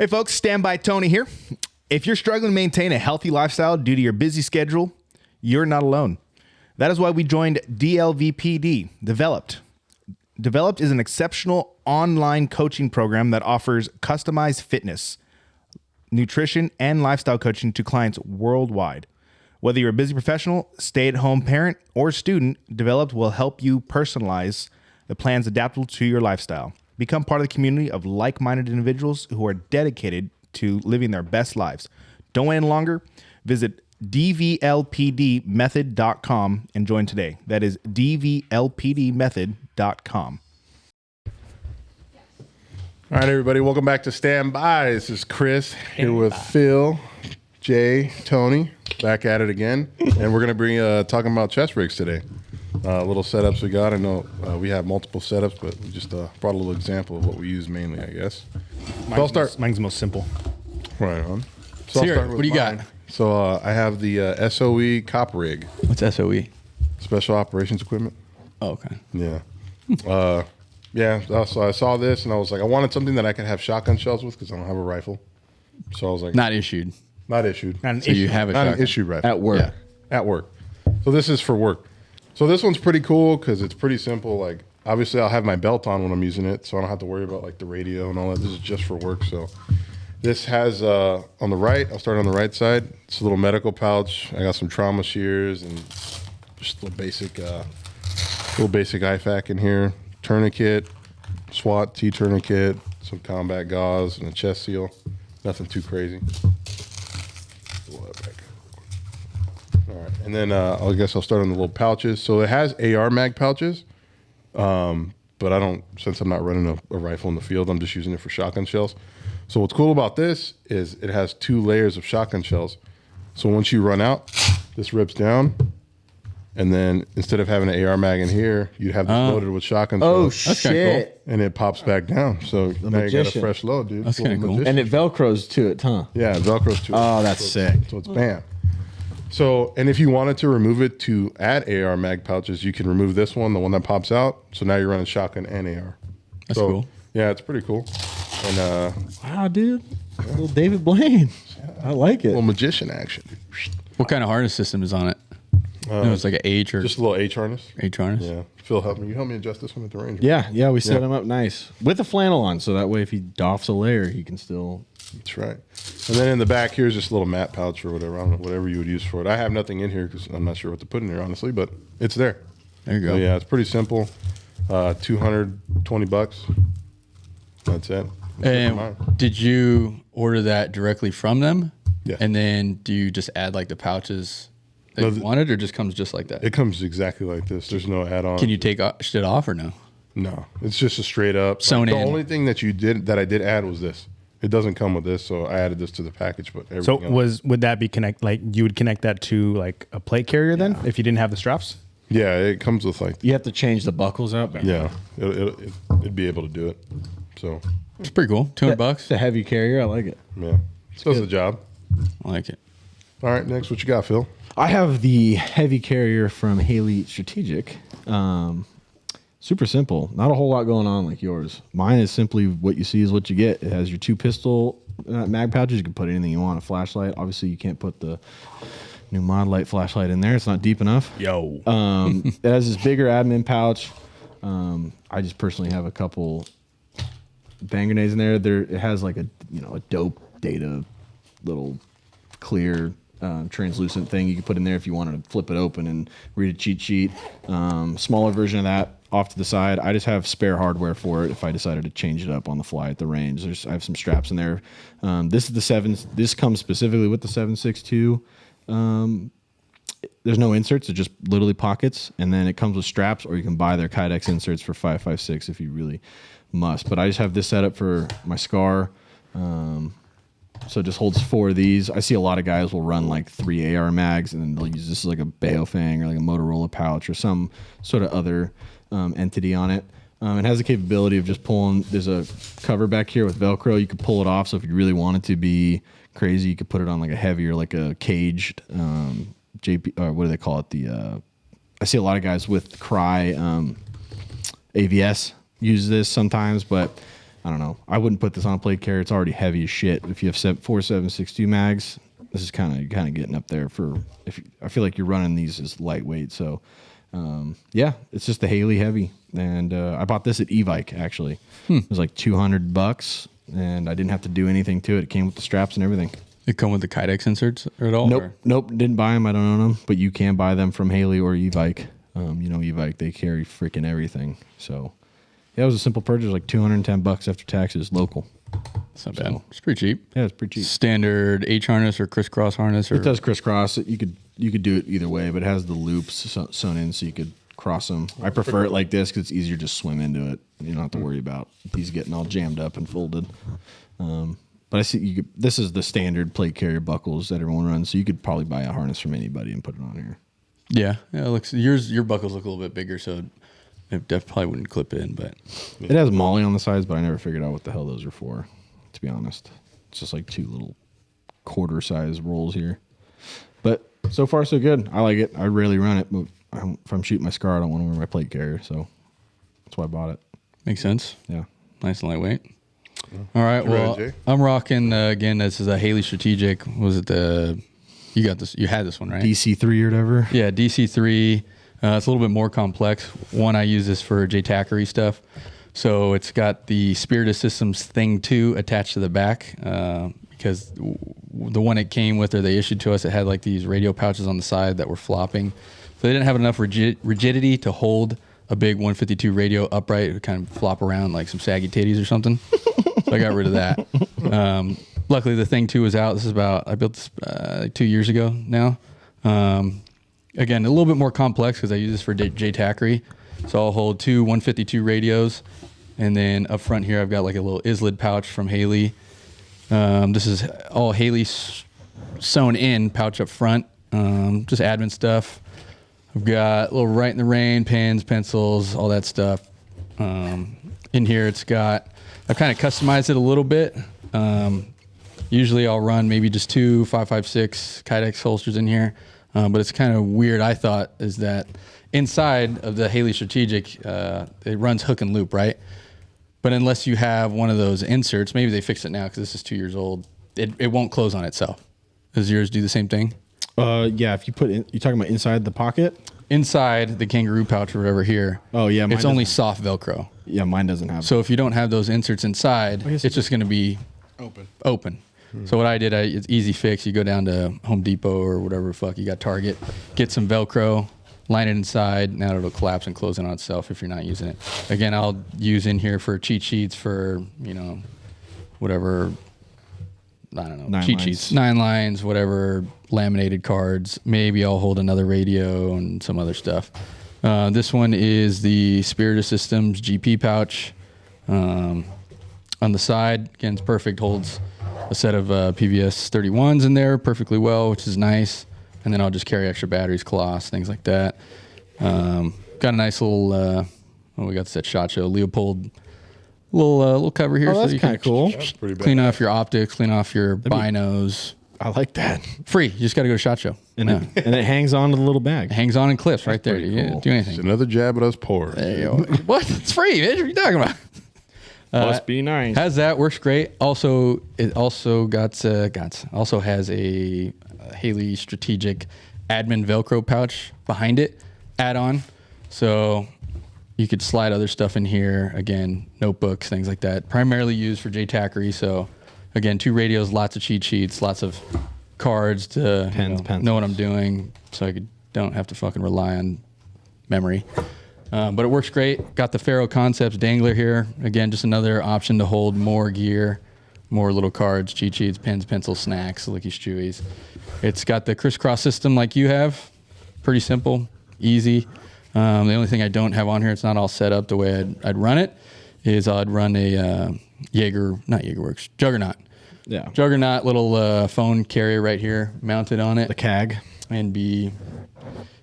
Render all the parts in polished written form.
Hey folks, Standby Tony here. If you're struggling to maintain a healthy lifestyle due to your busy schedule, you're not alone. That is why we joined DLVPD, Developed. Developed is an exceptional online coaching program that offers customized fitness, nutrition, and lifestyle coaching to clients worldwide. Whether you're a busy professional, stay-at-home parent, or student, Developed will help you personalize the plans adaptable to your lifestyle. Become part of the community of like-minded individuals who are dedicated to living their best lives. Don't wait any longer. Visit dvlpdmethod.com and join today. That is dvlpdmethod.com. All right, everybody, welcome back to Standby. This is Chris here with Phil, Jay, Tony, back at it again. And we're going to be talking about chest rigs today. Little setups we got. I know we have multiple setups, but we just brought a little example of what we use mainly, I guess. Mine's most simple. Right on. So what do you got? So I have the SOE cop rig. What's SOE? Special Operations Equipment. Oh, okay. Yeah. So I saw this, and I was like, I wanted something that I could have shotgun shells with because I don't have a rifle. So I was like... Not issued. Not issued. Not an So issue. you have a Not shotgun. an issue rifle. At work. Yeah, at work. So this is for work. So this one's pretty cool because it's pretty simple. Like, obviously, I'll have my belt on when I'm using it, so I don't have to worry about like the radio and all that. This is just for work. So this has on the right. I'll start on the right side. It's a little medical pouch. I got some trauma shears and just a little basic IFAK in here. Tourniquet, SWAT T tourniquet, some combat gauze, and a chest seal. Nothing too crazy. All right, and then I guess I'll start on the little pouches. So it has AR mag pouches, but I don't, since I'm not running a rifle in the field, I'm just using it for shotgun shells. So what's cool about this is it has 2 layers of shotgun shells. So once you run out, this rips down, and then instead of having an AR mag in here, you have this loaded with shotgun shells. Oh, shit. And it pops back down. So now you got a fresh load, dude. That's kinda cool. And it Velcros to it, huh? Yeah, it Velcros to it. Oh, that's sick. So it's bam. So, and if you wanted to remove it to add AR mag pouches, you can remove this one, the one that pops out. So now you're running shotgun and AR. That's cool. Yeah, it's pretty cool. And Wow, dude. Little David Blaine. I like it. little magician action. What kind of harness system is on it? It's like an H or Just a little H harness. H harness. Yeah. Phil, help me. You help me adjust this one at the range. Yeah, we set him up nice. With a flannel on, so that way if he doffs a layer, he can still... That's right. And then in the back, here's just a little mat pouch or whatever. I don't know, whatever you would use for it. I have nothing in here because I'm not sure what to put in there, honestly, but it's there. There you go. So yeah, it's pretty simple. $220. That's it. And did you order that directly from them? Yeah. And then do you just add like the pouches that you wanted, or just comes just like that? It comes exactly like this. There's no add-on. Can you take shit off or no? No, it's just a straight up. Sewn the in. only thing that I did add was this. It doesn't come with this, so I added this to the package. But So everything else, would that be you would connect that to like a plate carrier then if you didn't have the straps? yeah, it comes with like You have to change the buckles out. yeah, it'd be able to do it. So It's pretty cool. $200. It's a heavy carrier. I like it. yeah, does the job. I like it. All right, next, what you got, Phil? I have the heavy carrier from Haley Strategic. Super simple. Not a whole lot going on like yours. Mine is simply what you see is what you get. It has your 2 pistol mag pouches. You can put anything you want. A flashlight. Obviously, you can't put the new Mod Light flashlight in there. It's not deep enough. Yo. It has this bigger admin pouch. I just personally have a couple bang grenades in there. It has like a dope data little clear translucent thing you can put in there if you wanted to flip it open and read a cheat sheet. Smaller version of that off to the side. I just have spare hardware for it if I decided to change it up on the fly at the range. I have some straps in there. This is this comes specifically with the 7.62. There's no inserts, it's just literally pockets, and then it comes with straps, or you can buy their Kydex inserts for $5.56 if you really must. But I just have this set up for my SCAR. So it just holds 4 of these. I see a lot of guys will run like 3 AR mags, and then they'll use this as like a Baofeng or like a Motorola pouch or some sort of other entity on it. It has the capability of just pulling. There's a cover back here with Velcro. You could pull it off. So if you really want it to be crazy, you could put it on like a heavier, like a caged JP. Or what do they call it? I see a lot of guys with Cry AVS use this sometimes, but I don't know. I wouldn't put this on a plate carrier. It's already heavy as shit. If you have 4.762 mags, this is kind of getting up there for. I feel like you're running these as lightweight. So, yeah, it's just the Haley heavy, and I bought this at Evike actually. It was like $200, and I didn't have to do anything to it. It came with the straps and everything. It come with the Kydex inserts at all? Nope. Didn't buy them. I don't own them, but you can buy them from Haley or Evike. Evike, they carry freaking everything. So, yeah, it was a simple purchase, like $210 after taxes, local. It's not bad. It's pretty cheap. Yeah, it's pretty cheap. Standard H harness or crisscross harness? Or? It does crisscross. You could do it either way, but it has the loops sewn in so you could cross them. I prefer it like this because it's easier to just swim into it. You don't have to worry about these getting all jammed up and folded. But I see this is the standard plate carrier buckles that everyone runs, so you could probably buy a harness from anybody and put it on here. Yeah. It looks your buckles look a little bit bigger, so it probably wouldn't clip in. But it has MOLLE on the sides, but I never figured out what the hell those are for. To be honest, it's just like two little quarter size rolls here. But so far so good. I like it. I rarely run it, but if I'm shooting my SCAR, I don't want to wear my plate carrier, so that's why I bought it. Makes sense. Yeah, nice and lightweight. All right. Well, I'm rocking again. This is a Haley Strategic. Was it you got this? You had this one, right? DC3 or whatever. Yeah, DC3. It's a little bit more complex. One, I use this for JTAC stuff. So it's got the Spirit Systems Thing 2 attached to the back because the one it came with or they issued to us, it had like these radio pouches on the side that were flopping. So they didn't have enough rigidity to hold a big 152 radio upright. It would kind of flop around like some saggy titties or something. So I got rid of that. Luckily, the Thing 2 was out. I built this like 2 years ago now. Again, a little bit more complex because I use this for JTAC. So I'll hold two 152 radios. And then up front here, I've got like a little ISLID pouch from Haley. This is all Haley sewn in pouch up front. Just admin stuff. I've got a little Right in the Rain, pens, pencils, all that stuff. In here, I've kind of customized it a little bit. Usually I'll run maybe just two 5.56 Kydex holsters in here. But it's kind of weird, I thought, is that inside of the Haley Strategic, it runs hook and loop, right? But unless you have one of those inserts, maybe they fixed it now because this is 2 years old, it won't close on itself. Does yours do the same thing? Yeah, if you you're talking about inside the pocket? Inside the kangaroo pouch or whatever here. Oh, yeah. It's only soft Velcro. Yeah, mine doesn't have So if you don't have those inserts inside, it's just going to be open. So what I did, it's easy fix. You go down to Home Depot or whatever the fuck you got, Target, get some Velcro, line it inside. Now it'll collapse and close in on itself if you're not using it. Again, I'll use in here for cheat sheets for, whatever, I don't know, cheat sheets, 9 lines, whatever, laminated cards. Maybe I'll hold another radio and some other stuff. This one is the Spirit Systems GP pouch. On the side, again, it's perfect, holds a set of PVS 31s in there perfectly well, which is nice. And then I'll just carry extra batteries, cloths, things like that. Got a nice little, we got this at SHOT Show, Leopold little cover here. Oh, that's kind of cool. Clean off your optics, clean off your binos. I like that. Free. You just got to go to SHOT Show. And it hangs on to the little bag. It hangs on and clips right there. You cool. do anything. It's another jab at us poor. There you go. What? It's free, bitch. What are you talking about? Must be nice. Has that, works great. Also, it also also has a Haley Strategic admin Velcro pouch behind it, add-on. So you could slide other stuff in here. Again, notebooks, things like that. Primarily used for JTAC. So again, 2 radios, lots of cheat sheets, lots of cards to know what I'm doing, so I don't have to fucking rely on memory. But it works great. Got the Faro Concepts dangler here. Again, just another option to hold more gear, more little cards, cheat sheets, pens, pencils, snacks, lickies, chewies. It's got the crisscross system like you have. Pretty simple, easy. The only thing I don't have on here, it's not all set up the way I'd run it, is I'd run a Juggernaut. Yeah. Juggernaut little phone carrier right here mounted on it. The CAG.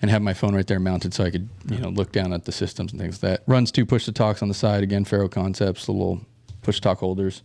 And have my phone right there mounted so I could, look down at the systems and things like that. Runs 2 push-to-talks on the side. Again, Faro Concepts, the little push-to-talk holders.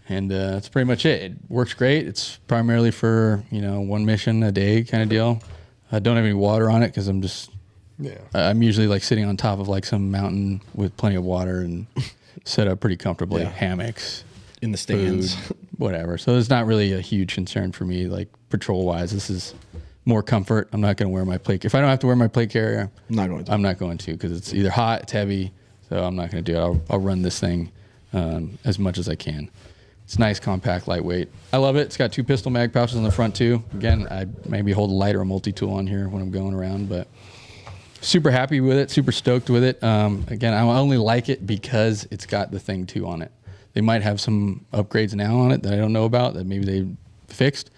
And that's pretty much it. It works great. It's primarily for, 1 mission a day kind of deal. I don't have any water on it because I'm usually like sitting on top of like some mountain with plenty of water and set up pretty comfortably. Yeah. Hammocks, In the stands. food, whatever. So it's not really a huge concern for me, like patrol wise. This is more comfort. I'm not going to wear my plate. If I don't have to wear my plate carrier, I'm not going to. I'm not going to, because it's either hot, it's heavy. So I'm not going to do it. I'll run this thing as much as I can. It's nice, compact, lightweight. I love it. It's got 2 pistol mag pouches on the front too. Again, I maybe hold a light or a multi-tool on here when I'm going around, but super happy with it. Super stoked with it. Again, I only like it because it's got the thing 2 on it. They might have some upgrades now on it that I don't know about that maybe they fixed.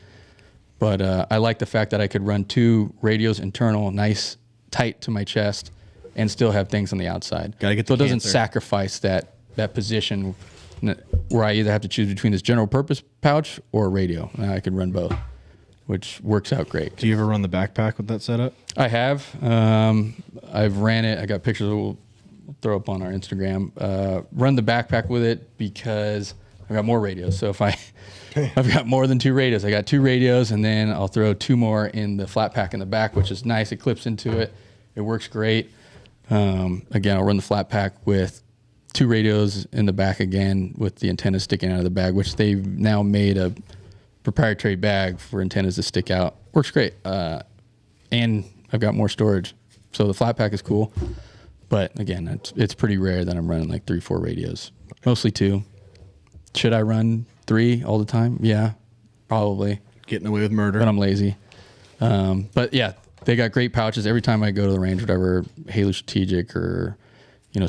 But I like the fact that I could run 2 radios internal, nice, tight to my chest, and still have things on the outside. Gotta get so the it doesn't cancer. sacrifice that position where I either have to choose between this general purpose pouch or a radio. And I can run both, which works out great. Do you ever run the backpack with that setup? I have. I've ran it. I got pictures we'll throw up on our Instagram. Run the backpack with it because I've got more radios. So if I've got more than 2 radios. I got 2 radios, and then I'll throw 2 more in the flat pack in the back, which is nice. It clips into it. It works great. Again, I'll run the flat pack with 2 radios in the back again, with the antennas sticking out of the bag, which they've now made a proprietary bag for antennas to stick out. Works great. And I've got more storage. So the flat pack is cool. But again, it's pretty rare that I'm running like 3-4 radios. Mostly 2. Should I run 3 all the time? Yeah, probably. Getting away with murder. But I'm lazy. But yeah, they got great pouches. Every time I go to the range, whatever, Halo Strategic or,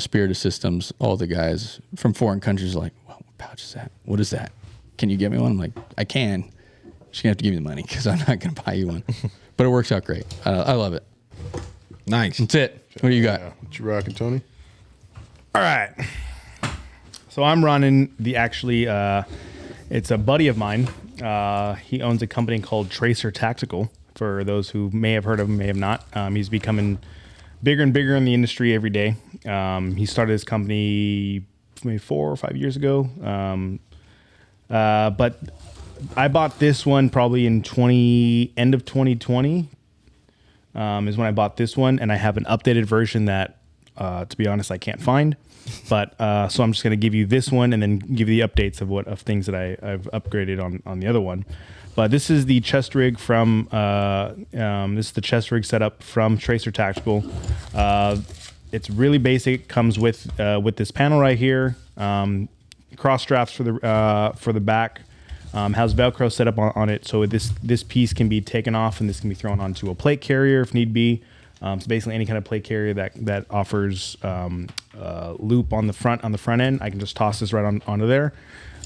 Spirit of Systems, all the guys from foreign countries are like, well, what pouch is that? What is that? Can you get me one? I'm like, I can. You're just going to have to give me the money because I'm not going to buy you one. But it works out great. I love it. Nice. That's it. What do you got? Yeah. What you rocking, Tony? All right. So I'm running it's a buddy of mine. He owns a company called Tracer Tactical. For those who may have heard of him, may have not. He's becoming bigger and bigger in the industry every day. He started his company maybe 4 or 5 years ago. But I bought this one probably in end of 2020 is when I bought this one, and I have an updated version that, to be honest, I can't find. But so I'm just going to give you this one and then give you the updates of things that I've upgraded on the other one. But this is the chest rig from this is the chest rig setup from Tracer Tactical. It's really basic. It comes with this panel right here, cross straps for the back. Has Velcro set up on it, so this piece can be taken off and this can be thrown onto a plate carrier if need be. So basically, any kind of plate carrier that offers loop on the front end, I can just toss this right onto there.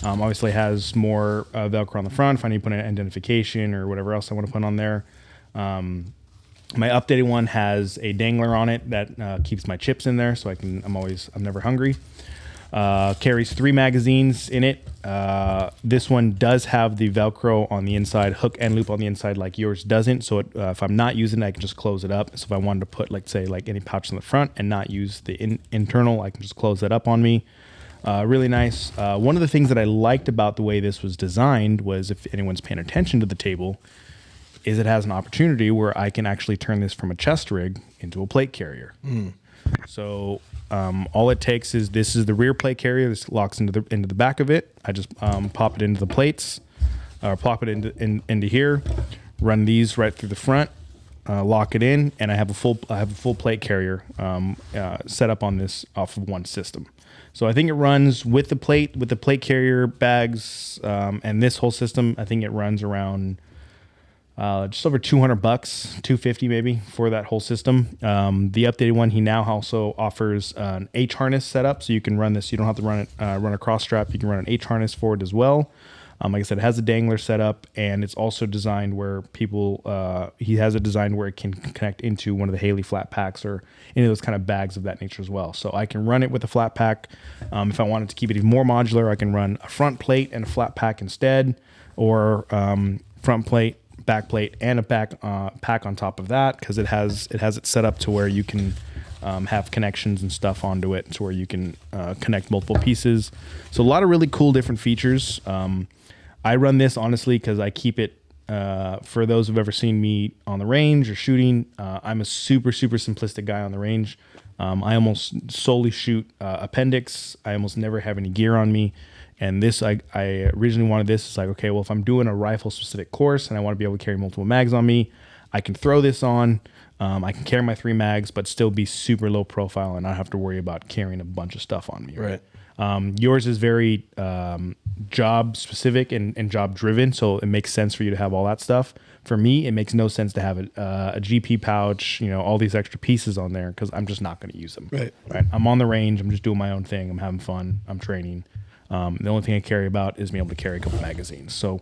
Obviously, it has more Velcro on the front if I need to put an identification or whatever else I want to put on there. My updated one has a dangler on it that keeps my chips in there, so I'm never hungry. Carries 3 magazines in it. This one does have the Velcro on the inside, hook and loop on the inside, like yours doesn't. So if I'm not using it, I can just close it up. So if I wanted to put, like any pouch in the front and not use the internal, I can just close that up on me. Really nice. One of the things that I liked about the way this was designed was, if anyone's paying attention to the table, is it has an opportunity where I can actually turn this from a chest rig into a plate carrier. So all it takes is, this is the rear plate carrier. This locks into the back of it. I just pop it into the plates, or plop it into here, run these right through the front, lock it in, and I have a full plate carrier set up on this off of one system. So I think it runs with the plate carrier bags and this whole system. I think it runs around just over $200, $250 maybe for that whole system. The updated one, he now also offers an H harness setup, so you can run this. You don't have to run a cross strap. You can run an H harness for it as well. Like I said, it has a dangler setup, and it's also designed where he has a design where it can connect into one of the Haley flat packs or any of those kind of bags of that nature as well. So I can run it with a flat pack. If I wanted to keep it even more modular, I can run a front plate and a flat pack instead, or front plate, back plate, and a back pack on top of that, because it has it set up to where you can have connections and stuff onto it, to where you can connect multiple pieces. So a lot of really cool different features. I run this honestly because I keep it for those who've ever seen me on the range or shooting, I'm a super simplistic guy on the range. I almost solely shoot appendix. I almost never have any gear on me. And this, I originally wanted this. It's like, okay, well, if I'm doing a rifle specific course and I want to be able to carry multiple mags on me, I can throw this on. I can carry my 3 mags, but still be super low profile and not have to worry about carrying a bunch of stuff on me. Right. Yours is very job specific and job driven, so it makes sense for you to have all that stuff. For me, it makes no sense to have a GP pouch, all these extra pieces on there because I'm just not going to use them. Right. I'm on the range. I'm just doing my own thing. I'm having fun. I'm training. The only thing I carry about is being able to carry a couple magazines. So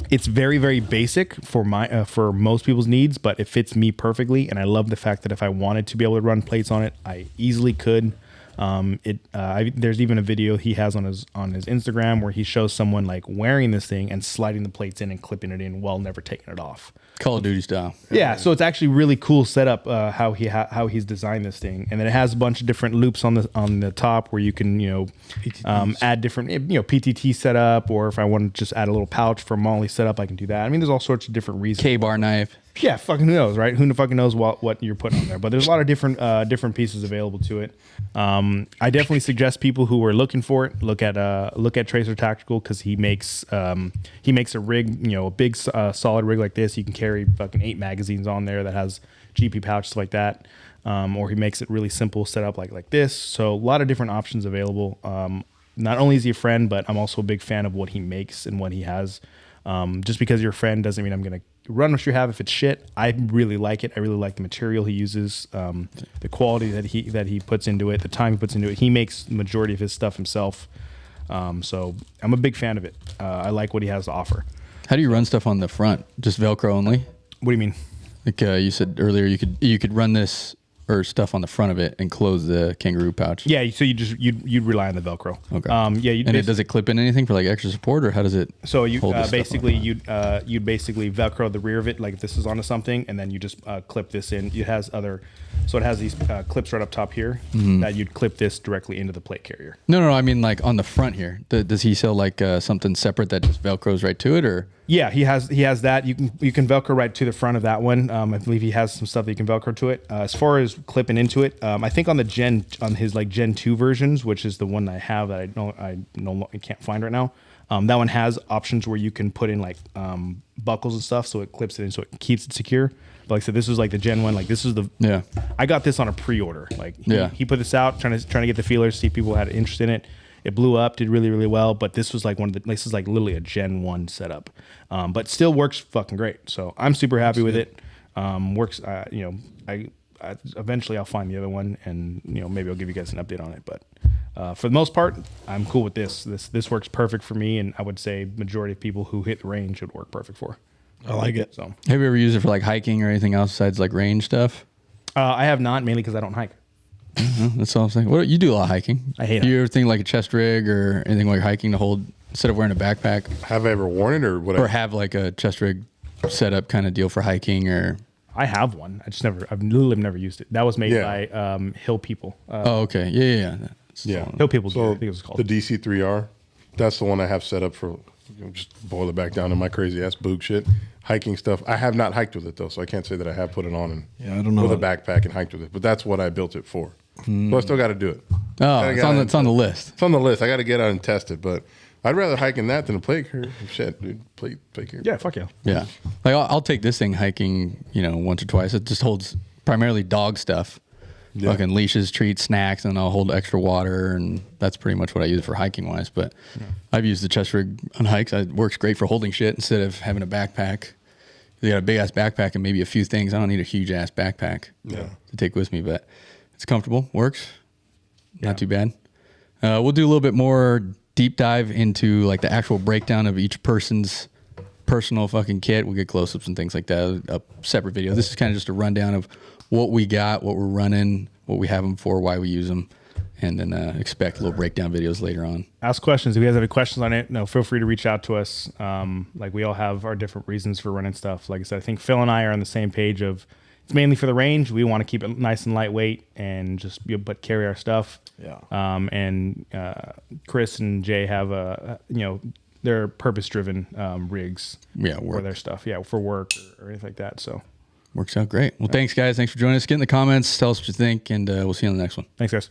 it's very, very basic for most people's needs, but it fits me perfectly. And I love the fact that if I wanted to be able to run plates on it, I easily could. There's even a video he has on his Instagram where he shows someone like wearing this thing and sliding the plates in and clipping it in while never taking it off. Call of Duty style. Yeah, so it's actually really cool setup how he's designed this thing, and then it has a bunch of different loops on the top where you can add different PTT setup, or if I want to just add a little pouch for Molly setup, I can do that. I mean, there's all sorts of different reasons. K-bar knife. Yeah, fucking who knows, right? Who fucking knows what you're putting on there? But there's a lot of different pieces available to it. I definitely suggest people who are looking for it look at Tracer Tactical because he makes a rig, a big solid rig like this. You can carry fucking 8 magazines on there that has GP pouches like that, or he makes it really simple set up like this. So a lot of different options available. Not only is he a friend, but I'm also a big fan of what he makes and what he has. Just because you're a friend doesn't mean I'm gonna run what you have if it's shit. I really like it. I really like the material he uses, the quality that he puts into it, the time he puts into it. He makes the majority of his stuff himself. So I'm a big fan of it. I like what he has to offer. How do you run stuff on the front? Just Velcro only? What do you mean? Like you said earlier, you could run this or stuff on the front of it and close the kangaroo pouch. Yeah, so you'd rely on the Velcro. Okay. Does it clip in anything for like extra support, or how does it? So you basically you'd Velcro the rear of it, like if this is onto something, and then you just clip this in. It has these clips right up top here that you'd clip this directly into the plate carrier. No, I mean like on the front here. Does he sell like something separate that just Velcros right to it, or? Yeah, he has that. You can Velcro right to the front of that one. I believe he has some stuff that you can Velcro to it. As far as clipping into it, I think on his like Gen 2 versions, which is the one that I have that I can't find right now. That one has options where you can put in like buckles and stuff, so it clips it in, so it keeps it secure. But like I said, this was like the Gen 1. Like this is I got this on a pre-order. Like he put this out trying to get the feelers, see if people had interest in it. It blew up, did really, really well, but this was like this is like literally a Gen 1 setup. But still works fucking great. So I'm super happy with it. Works, eventually I'll find the other one and maybe I'll give you guys an update on it. But for the most part, I'm cool with this. This works perfect for me, and I would say majority of people who hit the range would work perfect for. I like it. So have you ever used it for like hiking or anything else besides like range stuff? I have not, mainly because I don't hike. That's all I'm saying. Well, you do a lot of hiking. I hate it. Do you ever think like a chest rig or anything like hiking to hold instead of wearing a backpack? Have I ever worn it or what? Or have like a chest rig setup kind of deal for hiking or? I have one. I've literally never used it. That was made by Hill People. Okay. Yeah. Hill People. So I think it was called. the DC3R. That's the one I have set up for. Just boil it back down to my crazy ass boog shit. Hiking stuff. I have not hiked with it though, so I can't say that I have put it on I don't know with a backpack and hiked with it. But that's what I built it for. But I still got to do it. Oh, it's on the list. It's on the list. I got to get out and test it. But I'd rather hike in that than a plate carrier. Shit, dude. Plate carrier. Yeah, fuck yeah. Yeah. Like I'll take this thing hiking, once or twice. It just holds primarily dog stuff. Yeah. Fucking leashes, treats, snacks, and I'll hold extra water, and that's pretty much what I use for hiking wise. But I've used the chest rig on hikes. It works great for holding shit instead of having a backpack. You got a big ass backpack and maybe a few things. I don't need a huge ass backpack to take with me, but it's comfortable, works, not too bad. We'll do a little bit more deep dive into like the actual breakdown of each person's personal fucking kit. We'll get close-ups and things like that. A separate video. This is kind of just a rundown of what we got, what we're running, what we have them for, why we use them, and then expect little breakdown videos later on. Ask questions. If you guys have any questions on it, feel free to reach out to us. Like we all have our different reasons for running stuff. Like I said, I think Phil and I are on the same page of it's mainly for the range. We want to keep it nice and lightweight and just but carry our stuff. Yeah. And Chris and Jay have they're purpose-driven rigs. Yeah, for work. their stuff. Yeah, for work or anything like that. So Works out great. Well, thanks, guys. Thanks for joining us. Get in the comments. Tell us what you think, and we'll see you on the next one. thanks, guys.